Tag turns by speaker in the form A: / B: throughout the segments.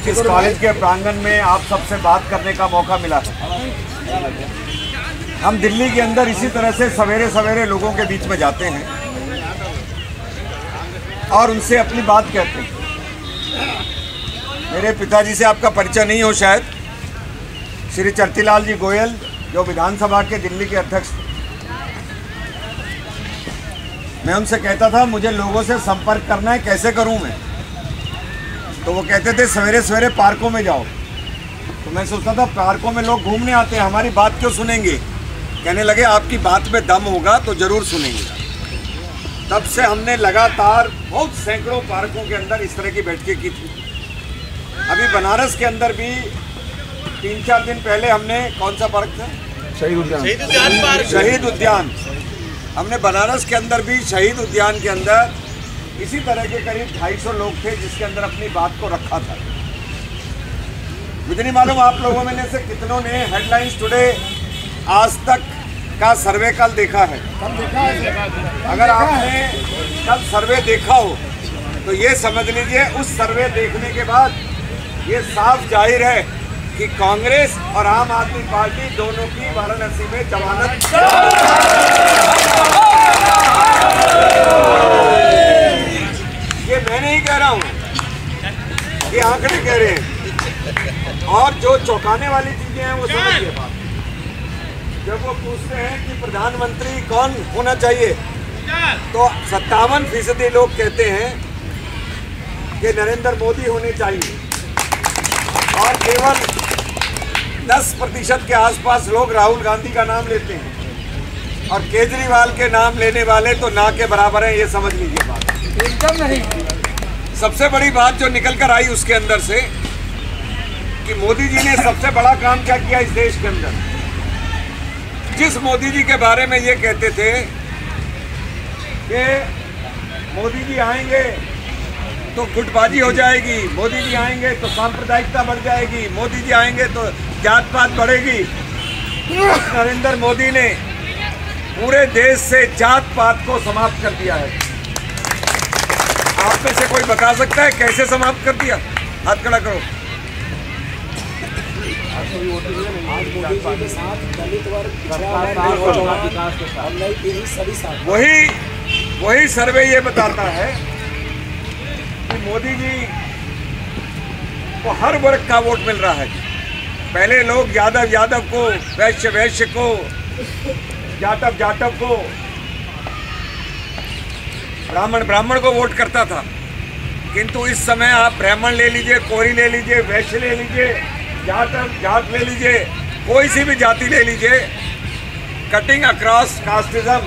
A: इस कॉलेज के प्रांगण में आप सबसे बात करने का मौका मिला है। हम दिल्ली के अंदर इसी तरह से सवेरे सवेरे लोगों के बीच में जाते हैं और उनसे अपनी बात कहते हैं। मेरे पिताजी से आपका परिचय नहीं हो शायद, श्री चरतीलाल जी गोयल, जो विधानसभा के दिल्ली के अध्यक्ष थे। मैं उनसे कहता था मुझे लोगों से संपर्क करना है, कैसे करूं मैं? तो वो कहते थे सवेरे सवेरे पार्कों में जाओ। तो मैं सोचता था पार्कों में लोग घूमने आते हैं, हमारी बात क्यों सुनेंगे? कहने लगे आपकी बात में दम होगा तो ज़रूर सुनेंगे। तब से हमने लगातार बहुत सैकड़ों पार्कों के अंदर इस तरह की बैठकें की थी। अभी बनारस के अंदर भी 3-4 दिन पहले हमने, कौन सा पार्क था? शहीद उद्यान। हमने बनारस के अंदर भी शहीद उद्यान के अंदर इसी तरह के करीब 250 लोग थे जिसके अंदर अपनी बात को रखा था। मुझे नहीं मालूम आप लोगों में से कितनों ने हेडलाइंस टुडे आज तक का सर्वे कल देखा है। अगर आपने कल सर्वे देखा हो तो ये समझ लीजिए उस सर्वे देखने के बाद ये साफ जाहिर है कि कांग्रेस और आम आदमी पार्टी दोनों की वाराणसी में जमानत। ये मैं नहीं कह रहा हूँ, ये आंकड़े कह रहे हैं। और जो चौंकाने वाली चीजें हैं वो समझिए बात। जब वो पूछते हैं कि प्रधानमंत्री कौन होना चाहिए तो 57% लोग कहते हैं कि नरेंद्र मोदी होने चाहिए और केवल 10% के आसपास लोग राहुल गांधी का नाम लेते हैं और केजरीवाल के नाम लेने वाले तो ना के बराबर हैं। ये समझ लीजिए बात। एकदम नहीं। सबसे बड़ी बात जो निकल कर आई उसके अंदर से कि मोदी जी ने सबसे बड़ा काम क्या किया इस देश के अंदर। जिस मोदी जी के बारे में ये कहते थे कि मोदी जी आएंगे तो गुटबाजी हो जाएगी, मोदी जी आएंगे तो सांप्रदायिकता बढ़ जाएगी, मोदी जी आएंगे तो जात पात बढ़ेगी। नरेंद्र मोदी ने पूरे देश से जात पात को समाप्त कर दिया है। आप में से कोई बता सकता है कैसे समाप्त कर दिया? हाथ खड़ा करो। वही सर्वे ये बताता है कि मोदी जी को हर वर्ग का वोट मिल रहा है। पहले लोग यादव को, वैश्य को, जाटव को, ब्राह्मण को वोट करता था। किंतु इस समय आप ब्राह्मण ले लीजिए, कोरी ले लीजिए, वैश्य ले लीजिए, जाट ले लीजिए, कोई सी भी जाति ले लीजिए, कटिंग अक्रॉस कास्टिज्म,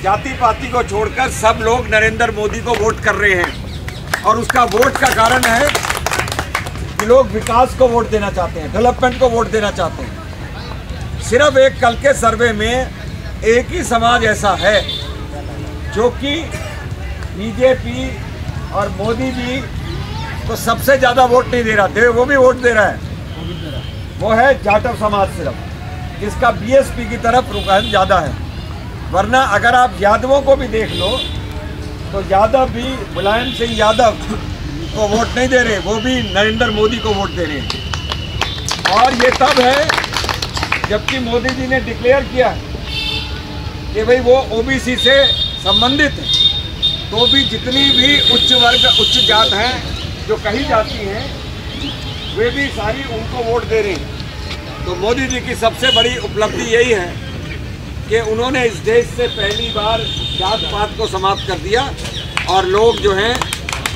A: जाति पाति को छोड़कर सब लोग नरेंद्र मोदी को वोट कर रहे हैं। और उसका वोट का कारण है कि लोग विकास को वोट देना चाहते हैं, डेवलपमेंट को वोट देना चाहते हैं। सिर्फ एक कल के सर्वे में एक ही समाज ऐसा है जो कि बीजेपी और मोदी जी को सबसे ज़्यादा वोट नहीं दे रहा, वो भी वोट दे रहा है। वो है जाटव समाज सिर्फ, जिसका बीएसपी की तरफ रुझान ज़्यादा है। वरना अगर आप यादवों को भी देख लो तो यादव भी मुलायम सिंह यादव को वोट नहीं दे रहे, वो भी नरेंद्र मोदी को वोट दे रहे हैं। और ये तब है जबकि मोदी जी ने डिक्लेयर किया कि भाई वो ओबीसी से संबंधित है, तो भी जितनी भी उच्च वर्ग, उच्च जात हैं जो कही जाती हैं, वे भी सारी उनको वोट दे रहे हैं। तो मोदी जी की सबसे बड़ी उपलब्धि यही है कि उन्होंने इस देश से पहली बार जात पात को समाप्त कर दिया और लोग जो हैं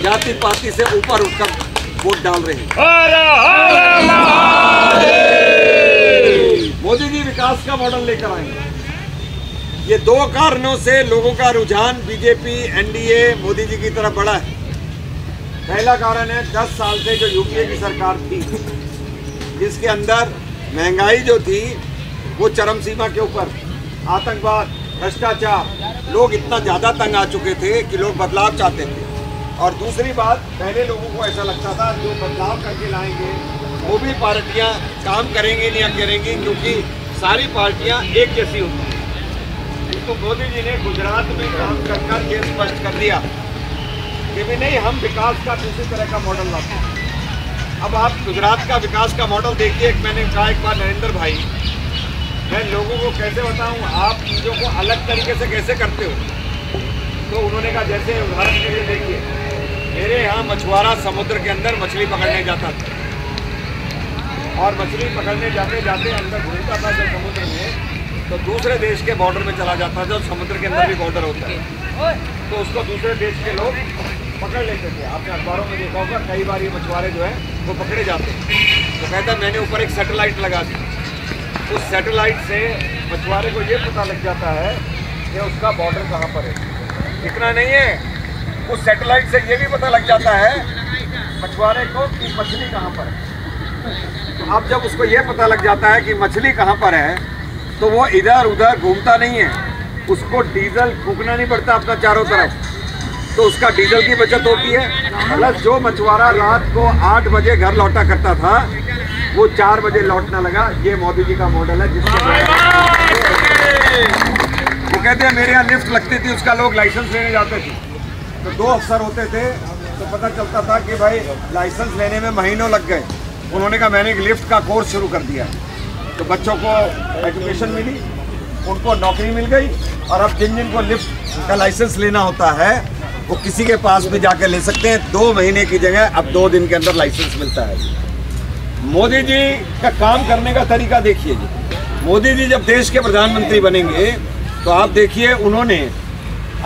A: जाति पाति से ऊपर उठकर वोट डाल रहे हैं। मोदी जी विकास का मॉडल लेकर आएंगे। ये 2 कारणों से लोगों का रुझान बीजेपी, एनडीए, मोदी जी की तरफ बढ़ा है। पहला कारण है 10 साल से जो यूपीए की सरकार थी, जिसके अंदर महंगाई जो थी वो चरम सीमा के ऊपर, आतंकवाद, भ्रष्टाचार, लोग इतना ज़्यादा तंग आ चुके थे कि लोग बदलाव चाहते थे। और दूसरी बात, पहले लोगों को ऐसा लगता था जो बदलाव करके लाएंगे वो भी पार्टियां काम करेंगी नहीं करेंगी, क्योंकि सारी पार्टियां एक जैसी होती हैं। तो मोदी जी ने गुजरात में काम कर ये स्पष्ट कर दिया कि भी नहीं, हम विकास का दूसरी तरह का मॉडल लाते हैं। अब आप गुजरात का विकास का मॉडल देखिए। मैंने कहा एक बार नरेंद्र भाई, मैं लोगों को कैसे बताऊं आप चीज़ों को अलग तरीके से कैसे करते हो। तो उन्होंने कहा जैसे उदाहरण के लिए देखिए, मेरे यहाँ मछुआरा समुद्र के अंदर मछली पकड़ने जाता था और मछली पकड़ने जाते जाते अंदर घूमता था जब समुद्र में, तो दूसरे देश के बॉर्डर में चला जाता था। समुद्र के अंदर भी बॉर्डर होता है, तो उसको दूसरे देश के लोग पकड़ लेते थे। आपने अखबारों में देखा होगा, कई बार ये मछुआरे जो है वो पकड़े जाते हैं। तो कहता मैंने ऊपर एक सैटेलाइट लगा दी, उस सैटेलाइट से मछुआरे को ये पता लग जाता है कि उसका बॉर्डर कहाँ पर है। इतना नहीं है, उस सैटेलाइट से ये भी पता लग जाता है मछुआरे को कि मछली कहाँ पर है। तो अब जब उसको ये पता लग जाता है कि मछली कहाँ पर है, तो वो इधर उधर घूमता नहीं है, उसको डीजल फूकना नहीं पड़ता अपना चारों तरफ, तो उसका डीजल की बचत होती है। प्लस जो मछुआरा रात को 8 बजे घर लौटा करता था, वो 4 बजे लौटना लगा। ये मोदी जी का मॉडल है, जिसके वो कहते हैं मेरे यहाँ लिफ्ट लगती थी, उसका लोग लाइसेंस लेने जाते थे, तो 2 अफसर होते थे, तो पता चलता था कि भाई लाइसेंस लेने में महीनों लग गए। उन्होंने कहा मैंने एक लिफ्ट का कोर्स शुरू कर दिया, तो बच्चों को एजुकेशन मिली, उनको नौकरी मिल गई, और अब जिन जिनको लिफ्ट का लाइसेंस लेना होता है वो किसी के पास भी जाकर ले सकते हैं। 2 महीने की जगह अब 2 दिन के अंदर लाइसेंस मिलता है। मोदी जी का काम करने का तरीका देखिए जी। मोदी जी जब देश के प्रधानमंत्री बनेंगे तो आप देखिए, उन्होंने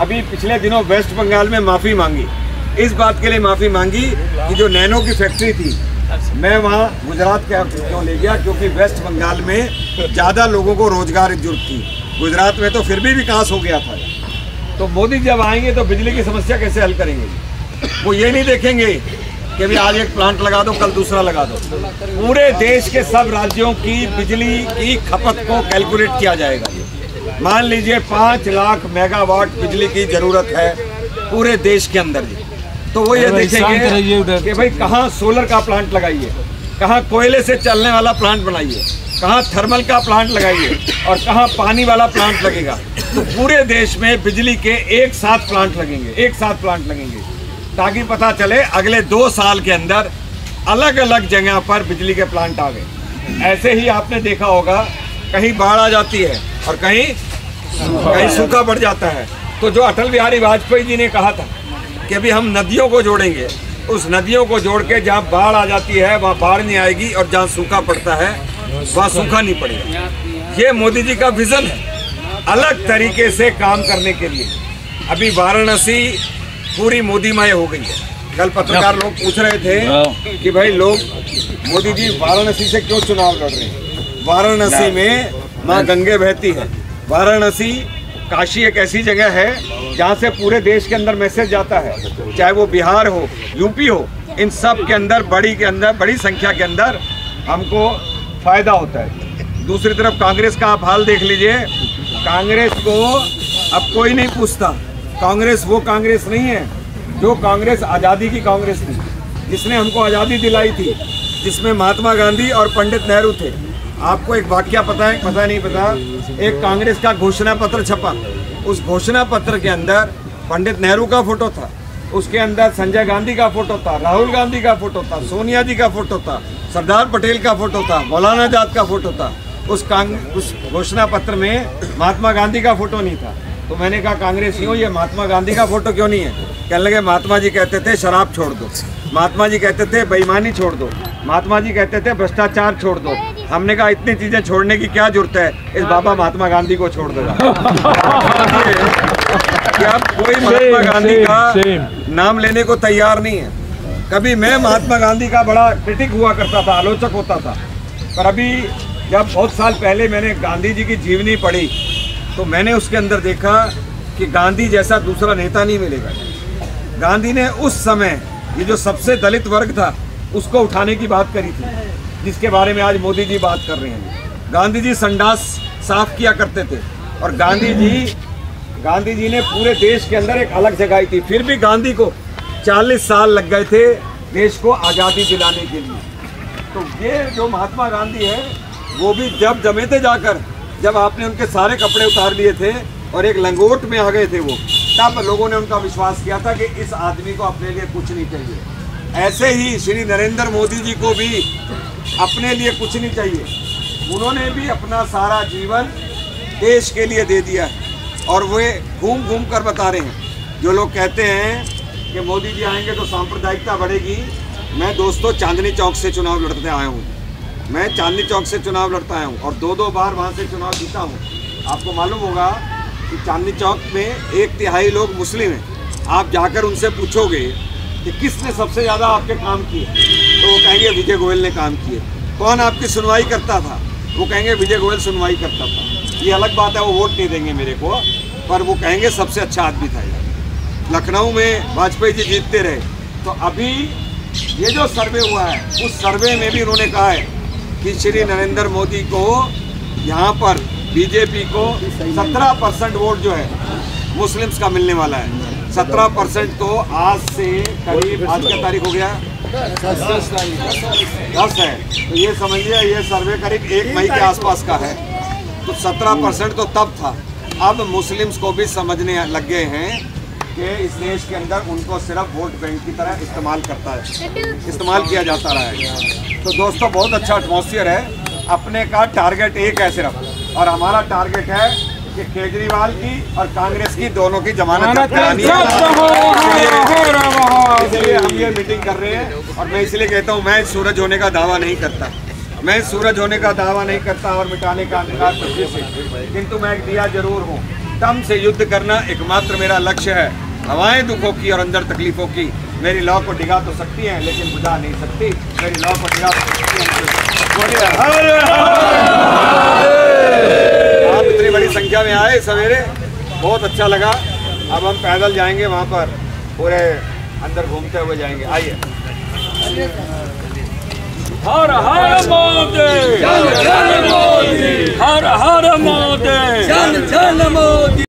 A: अभी पिछले दिनों वेस्ट बंगाल में माफ़ी मांगी। इस बात के लिए माफ़ी मांगी कि जो नैनो की फैक्ट्री थी, मैं वहाँ गुजरात के क्यों ले गया, क्योंकि वेस्ट बंगाल में ज़्यादा लोगों को रोजगार की जरूरत थी। गुजरात में तो फिर भी विकास हो गया था। तो मोदी जब आएंगे तो बिजली की समस्या कैसे हल करेंगे? वो ये नहीं देखेंगे कि भी आज एक प्लांट लगा दो, कल दूसरा लगा दो। पूरे देश के सब राज्यों की बिजली की खपत को कैलकुलेट किया जाएगा। मान लीजिए 5 लाख मेगावाट बिजली की जरूरत है पूरे देश के अंदर जी, तो वो ये देखेंगे कि भाई कहाँ सोलर का प्लांट लगाइए, कहाँ कोयले से चलने वाला प्लांट बनाइए, कहाँ थर्मल का प्लांट लगाइए, और कहाँ पानी वाला प्लांट लगेगा। तो पूरे देश में बिजली के एक साथ प्लांट लगेंगे, ताकि पता चले अगले 2 साल के अंदर अलग अलग जगह पर बिजली के प्लांट आ गए। ऐसे ही आपने देखा होगा, कहीं बाढ़ आ जाती है और कहीं सूखा पड़ जाता है। तो जो अटल बिहारी वाजपेयी जी ने कहा था कि अभी हम नदियों को जोड़ेंगे, उस नदियों को जोड़ के जहाँ बाढ़ आ जाती है वहाँ बाढ़ नहीं आएगी, और जहाँ सूखा पड़ता है वहाँ सूखा नहीं पड़ेगा। ये मोदी जी का विजन है अलग तरीके से काम करने के लिए। अभी वाराणसी पूरी मोदीमय हो गई है। कल पत्रकार लोग पूछ रहे थे कि भाई लोग मोदी जी वाराणसी से क्यों चुनाव लड़ रहे हैं। वाराणसी में माँ गंगे बहती है। वाराणसी काशी एक ऐसी जगह है जहाँ से पूरे देश के अंदर मैसेज जाता है, चाहे वो बिहार हो, यूपी हो, इन सब के अंदर बड़ी संख्या के अंदर हमको फायदा होता है। दूसरी तरफ कांग्रेस का आप हाल देख लीजिए। कांग्रेस को अब कोई नहीं पूछता। कांग्रेस वो कांग्रेस नहीं है जो कांग्रेस आज़ादी की कांग्रेस थी, जिसने हमको आज़ादी दिलाई थी, जिसमें महात्मा गांधी और पंडित नेहरू थे। आपको एक वाकया पता है, पता नहीं पता, एक कांग्रेस का घोषणा पत्र छपा। उस घोषणा पत्र के अंदर पंडित नेहरू का फोटो था, उसके अंदर संजय गांधी का फोटो था, राहुल गांधी का फोटो था, सोनिया जी का फोटो था, सरदार पटेल का फोटो था, मौलाना आजाद का फोटो था। उस घोषणा पत्र में महात्मा गांधी का फोटो नहीं था। तो मैंने कहा कांग्रेसियों, ये महात्मा गांधी का फोटो क्यों नहीं है? कहने लगे महात्मा जी कहते थे शराब छोड़ दो, महात्मा जी कहते थे बेईमानी छोड़ दो, महात्मा जी कहते थे भ्रष्टाचार छोड़ दो। हमने कहा इतनी चीजें छोड़ने की क्या जरूरत है, इस बाबा महात्मा गांधी को छोड़ देगा। कि अब कोई महात्मा गांधी का नाम लेने को तैयार नहीं है। कभी मैं महात्मा गांधी का बड़ा क्रिटिक हुआ करता था, आलोचक होता था, पर अभी जब बहुत साल पहले मैंने गांधी जी की जीवनी पढ़ी तो मैंने उसके अंदर देखा कि गांधी जैसा दूसरा नेता नहीं मिलेगा। गांधी ने उस समय ये जो सबसे दलित वर्ग था उसको उठाने की बात करी थी, जिसके बारे में आज मोदी जी बात कर रहे हैं। गांधी जी संडास साफ किया करते थे, और गांधी जी ने पूरे देश के अंदर एक अलग जगाई थी। फिर भी गांधी को 40 साल लग गए थे देश को आज़ादी दिलाने के लिए। तो ये जो महात्मा गांधी है वो भी जब जमे थे जाकर, जब आपने उनके सारे कपड़े उतार लिए थे और एक लंगोट में आ गए थे वो, तब लोगों ने उनका विश्वास किया था कि इस आदमी को अपने लिए कुछ नहीं चाहिए। ऐसे ही श्री नरेंद्र मोदी जी को भी अपने लिए कुछ नहीं चाहिए। उन्होंने भी अपना सारा जीवन देश के लिए दे दिया है और वे घूम घूम कर बता रहे हैं। जो लोग कहते हैं कि मोदी जी आएंगे तो सांप्रदायिकता बढ़ेगी, मैं दोस्तों चांदनी चौक से चुनाव लड़ते आया हूँ। मैं चांदनी चौक से चुनाव लड़ता आया हूँ और 2-2 बार वहाँ से चुनाव जीता हूँ। आपको मालूम होगा कि चांदनी चौक में 1/3 लोग मुस्लिम हैं। आप जाकर उनसे पूछोगे कि किसने सबसे ज़्यादा आपके काम किए, तो वो कहेंगे विजय गोयल ने काम किए। कौन आपकी सुनवाई करता था, वो कहेंगे विजय गोयल सुनवाई करता था। ये अलग बात है, वो वोट नहीं देंगे मेरे को, पर वो कहेंगे सबसे अच्छा आदमी था यार। लखनऊ में वाजपेयी जी जीतते रहे, तो अभी ये जो सर्वे हुआ है उस सर्वे में भी उन्होंने कहा है कि श्री नरेंद्र मोदी को यहाँ पर बीजेपी को 17% वोट जो है मुस्लिम्स का मिलने वाला है। 17% तो आज से करीब, आज क्या तारीख हो गया, 10 है, तो ये समझिए ये सर्वे करीब 1 मई के आसपास का है। तो 17% तो तब था। अब मुस्लिम्स को भी समझने लग गए हैं कि इस देश के अंदर उनको सिर्फ वोट बैंक की तरह इस्तेमाल किया जाता रहा है। तो दोस्तों बहुत अच्छा एटमॉस्फेयर है। अपने का टारगेट एक है सिर्फ, और हमारा टारगेट है कि केजरीवाल की और कांग्रेस की दोनों की जमानत करानी है। इसलिए हम ये मीटिंग कर रहे हैं। और मैं इसलिए कहता हूँ, मैं सूरज होने का दावा नहीं करता, मैं सूरज होने का दावा नहीं करता और मिटाने का अंधकार पृथ्वी से, किंतु मैं एक दिया जरूर हूँ। दम से युद्ध करना एकमात्र मेरा लक्ष्य है। हवाएं दुखों की और अंदर तकलीफों की मेरी लौ को डिगा तो सकती हैं, लेकिन बुझा नहीं सकती। मेरी लौ को डिगा तो सकती हैं। आप इतनी बड़ी संख्या में आए सवेरे, बहुत अच्छा लगा। अब हम पैदल जाएंगे, वहाँ पर पूरे अंदर घूमते हुए जाएंगे। आइए।
B: हर हर मोदी, जन जन मोदी, हर हर मोदी, जन जन मोदी।